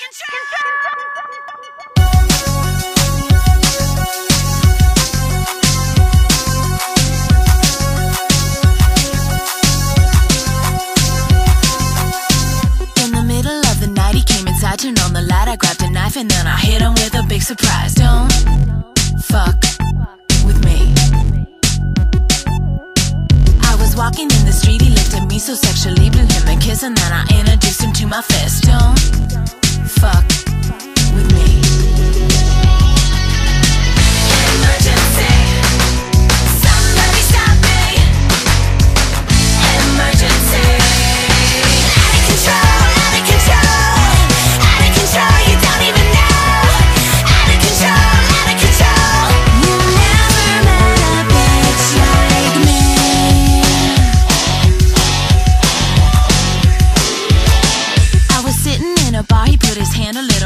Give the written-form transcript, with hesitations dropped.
In the middle of the night, he came inside, turned on the light. I grabbed a knife and then I hit him with a big surprise. Don't fuck with me. I was walking in the street, he looked at me so sexually, blew him a kiss, and then I introduced him to my fist. Don't fuck with me. Emergency, somebody stop me. Emergency. Out of control, out of control, out of control, you don't even know. Out of control, out of control. You never met a bitch like me. I was sitting in a bar, he put his hand a little